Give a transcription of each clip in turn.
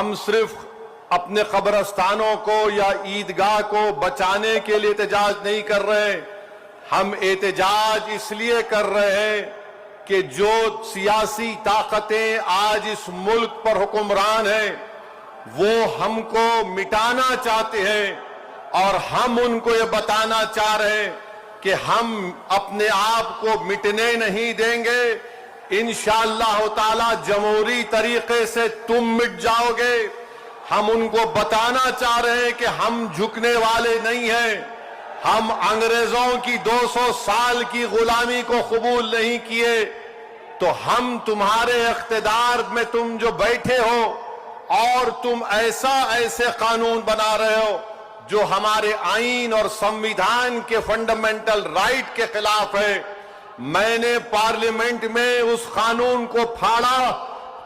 ہم صرف اپنے قبرستانوں کو یا عیدگاہ کو بچانے کے لیے احتجاج نہیں کر رہے، ہم احتجاج اس لیے کر رہے ہیں کہ جو سیاسی طاقتیں آج اس ملک پر حکمران ہیں وہ ہم کو مٹانا چاہتے ہیں، اور ہم ان کو یہ بتانا چاہ رہے ہیں کہ ہم اپنے آپ کو مٹنے نہیں دیں گے۔ انشاءاللہ تعالی جمہوری طریقے سے تم مٹ جاؤ گے۔ ہم ان کو بتانا چاہ رہے ہیں کہ ہم جھکنے والے نہیں ہیں، ہم انگریزوں کی 200 سال کی غلامی کو قبول نہیں کیے، تو ہم تمہارے اقتدار میں تم جو بیٹھے ہو اور تم ایسے قانون بنا رہے ہو جو ہمارے آئین اور سمویدھان کے فنڈامنٹل رائٹ کے خلاف ہے۔ میں نے پارلیمنٹ میں اس قانون کو پھاڑا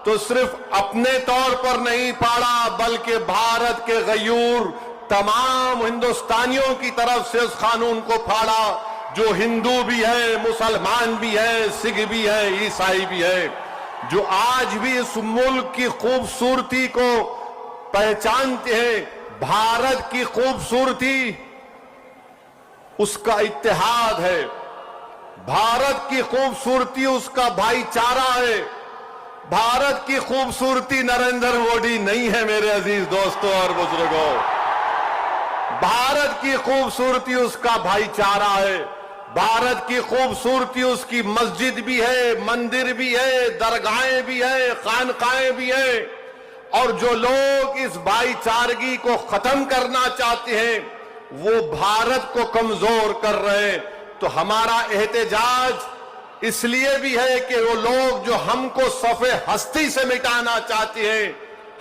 تو صرف اپنے طور پر نہیں پھاڑا بلکہ بھارت کے غیور تمام ہندوستانیوں کی طرف سے اس قانون کو پھاڑا، جو ہندو بھی ہے، مسلمان بھی ہے، سکھ بھی ہے، عیسائی بھی ہے، جو آج بھی اس ملک کی خوبصورتی کو پہچانتے ہیں۔ بھارت کی خوبصورتی اس کا اتحاد ہے، بھارت کی خوبصورتی اس کا بھائی چارہ ہے، بھارت کی خوبصورتی نریندر مودی نہیں ہے میرے عزیز دوستوں اور بزرگوں، بھارت کی خوبصورتی اس کا بھائی چارہ ہے، بھارت کی خوبصورتی اس کی مسجد بھی ہے، مندر بھی ہے، درگاہیں بھی ہے، خانقاہیں بھی ہیں، اور جو لوگ اس بھائی چارگی کو ختم کرنا چاہتے ہیں وہ بھارت کو کمزور کر رہے ہیں۔ تو ہمارا احتجاج اس لیے بھی ہے کہ وہ لوگ جو ہم کو صف ہستی سے مٹانا چاہتے ہیں،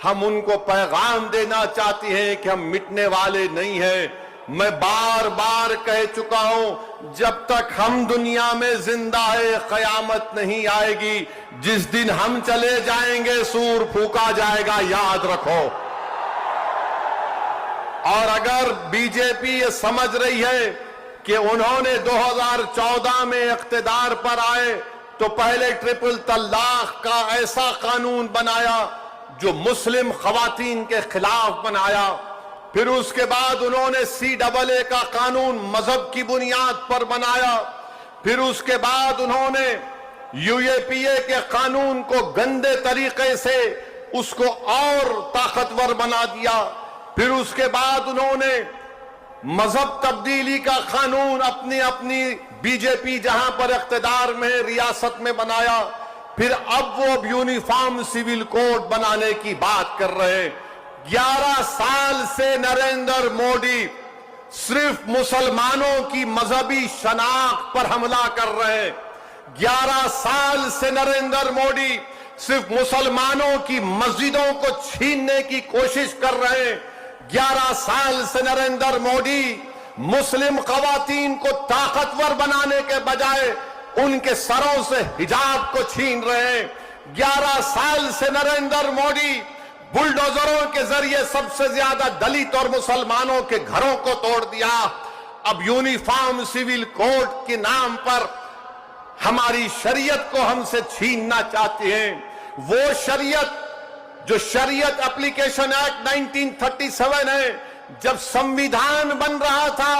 ہم ان کو پیغام دینا چاہتے ہیں کہ ہم مٹنے والے نہیں ہیں۔ میں بار بار کہہ چکا ہوں، جب تک ہم دنیا میں زندہ ہے قیامت نہیں آئے گی، جس دن ہم چلے جائیں گے سور پھونکا جائے گا، یاد رکھو۔ اور اگر بی جے پی یہ سمجھ رہی ہے کہ انہوں نے 2014 میں اقتدار پر آئے تو پہلے ٹرپل طلاق کا ایسا قانون بنایا جو مسلم خواتین کے خلاف بنایا، پھر اس کے بعد انہوں نے CAA کا قانون مذہب کی بنیاد پر بنایا، پھر اس کے بعد انہوں نے UAPA کے قانون کو گندے طریقے سے اس کو اور طاقتور بنا دیا، پھر اس کے بعد انہوں نے مذہب تبدیلی کا قانون اپنی بی جے پی جہاں پر اقتدار میں ریاست میں بنایا، پھر اب وہ یونیفارم سول کوڈ بنانے کی بات کر رہے ہیں۔ 11 سال سے نریندر مودی صرف مسلمانوں کی مذہبی شناخت پر حملہ کر رہے ہیں، 11 سال سے نریندر مودی صرف مسلمانوں کی مسجدوں کو چھیننے کی کوشش کر رہے ہیں، 11 سال سے نریندر مودی مسلم خواتین کو طاقتور بنانے کے بجائے ان کے سروں سے حجاب کو چھین رہے ہیں، 11 سال سے نریندر مودی بلڈوزروں کے ذریعے سب سے زیادہ دلت اور مسلمانوں کے گھروں کو توڑ دیا۔ اب یونیفارم سول کوڈ کے نام پر ہماری شریعت کو ہم سے چھیننا چاہتے ہیں، وہ شریعت جو شریعت اپلیکیشن ایکٹ 1937 ہے۔ جب سمویدھان بن رہا تھا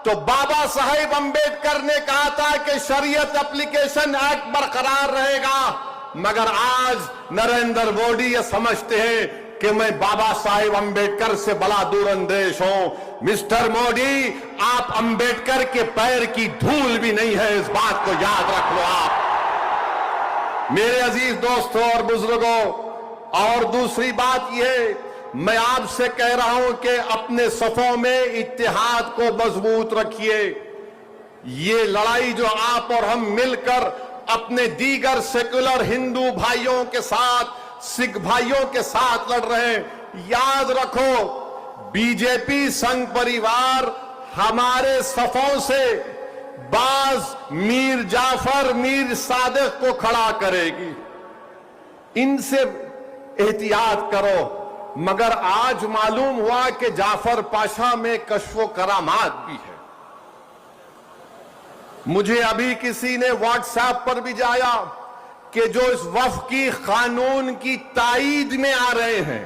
تو بابا صاحب امبیڈکر نے کہا تھا کہ شریعت اپلیکیشن ایکٹ برقرار رہے گا، مگر آج نریندر مودی یہ سمجھتے ہیں کہ میں بابا صاحب امبیڈکر سے بڑا دور اندیش ہوں۔ مسٹر مودی، آپ امبیڈکر کے پیر کی دھول بھی نہیں ہے، اس بات کو یاد رکھ لو آپ میرے عزیز دوستوں اور بزرگوں۔ اور دوسری بات یہ، میں آپ سے کہہ رہا ہوں کہ اپنے صفوں میں اتحاد کو مضبوط رکھیے۔ یہ لڑائی جو آپ اور ہم مل کر اپنے دیگر سیکولر ہندو بھائیوں کے ساتھ، سکھ بھائیوں کے ساتھ لڑ رہے ہیں، یاد رکھو بی جے پی سنگھ پریوار ہمارے صفوں سے بعض میر جعفر، میر صادق کو کھڑا کرے گی، ان سے احتیاط کرو۔ مگر آج معلوم ہوا کہ جعفر پاشا میں کشف و کرامات بھی ہے۔ مجھے ابھی کسی نے واٹس ایپ پر بھی جایا کہ جو اس وفقی قانون کی تائید میں آ رہے ہیں،